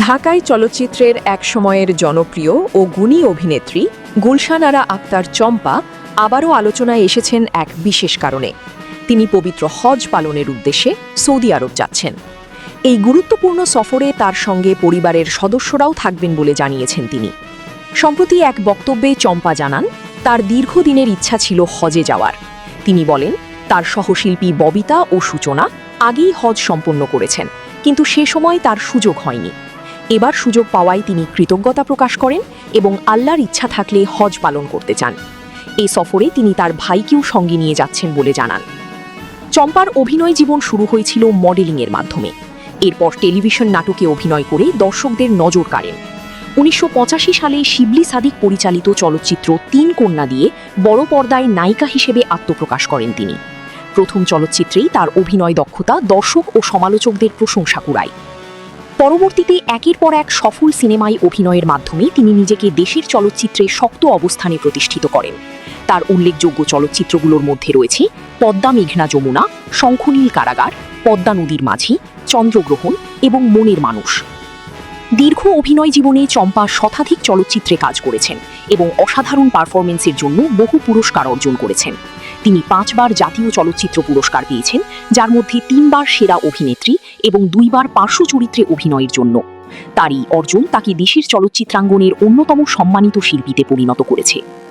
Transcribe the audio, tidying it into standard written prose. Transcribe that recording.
ঢাকাই চলচ্চিত্রের এক সময়ের জনপ্রিয় ও গুণী অভিনেত্রী গুলশান আরা আক্তার চম্পা আবারও আলোচনায় এসেছেন এক বিশেষ কারণে। তিনি পবিত্র হজ পালনের উদ্দেশ্যে সৌদি আরব যাচ্ছেন। এই গুরুত্বপূর্ণ সফরে তার সঙ্গে পরিবারের সদস্যরাও থাকবেন বলে জানিয়েছেন তিনি। সম্প্রতি এক বক্তব্যে চম্পা জানান, তার দীর্ঘদিনের ইচ্ছা ছিল হজে যাওয়ার। তিনি বলেন, তার সহশিল্পী ববিতা ও সূচনা আগেই হজ সম্পন্ন করেছেন, কিন্তু সে সময় তার সুযোগ হয়নি। এবার সুযোগ পাওয়ায় তিনি কৃতজ্ঞতা প্রকাশ করেন এবং আল্লাহর ইচ্ছা থাকলে হজ পালন করতে চান। এই সফরে তিনি তার ভাইকেও সঙ্গে নিয়ে যাচ্ছেন বলে জানান। চম্পার অভিনয় জীবন শুরু হয়েছিল মডেলিংয়ের মাধ্যমে। এরপর টেলিভিশন নাটকে অভিনয় করে দর্শকদের নজর কাড়েন। ১৯৮৫ সালে শিবলি সাদিক পরিচালিত চলচ্চিত্র তিন কন্যা দিয়ে বড় পর্দায় নায়িকা হিসেবে আত্মপ্রকাশ করেন তিনি। প্রথম চলচ্চিত্রেই তার অভিনয় দক্ষতা দর্শক ও সমালোচকদের প্রশংসা কুড়ায়। পরবর্তীতে একের পর এক সফল সিনেমায় অভিনয়ের মাধ্যমে তিনি নিজেকে দেশের চলচ্চিত্রে শক্ত অবস্থানে প্রতিষ্ঠিত করেন। তার উল্লেখযোগ্য চলচ্চিত্রগুলোর মধ্যে রয়েছে পদ্মা মেঘনা যমুনা, শঙ্খনীল কারাগার, পদ্মা নদীর মাঝি, চন্দ্রগ্রহণ এবং মনের মানুষ। দীর্ঘ অভিনয় জীবনে চম্পা শতাধিক চলচ্চিত্রে কাজ করেছেন এবং অসাধারণ পারফরমেন্সের জন্য বহু পুরস্কার অর্জন করেছেন। তিনি 5 বার জাতীয় চলচ্চিত্র পুরস্কার পেয়েছেন, যার মধ্যে 3 বার সেরা অভিনেত্রী এবং 2 বার পার্শ্ব চরিত্রে অভিনয়ের জন্য। তার এই অর্জন তাকে দেশের চলচ্চিত্রাঙ্গনের অন্যতম সম্মানিত শিল্পীতে পরিণত করেছে।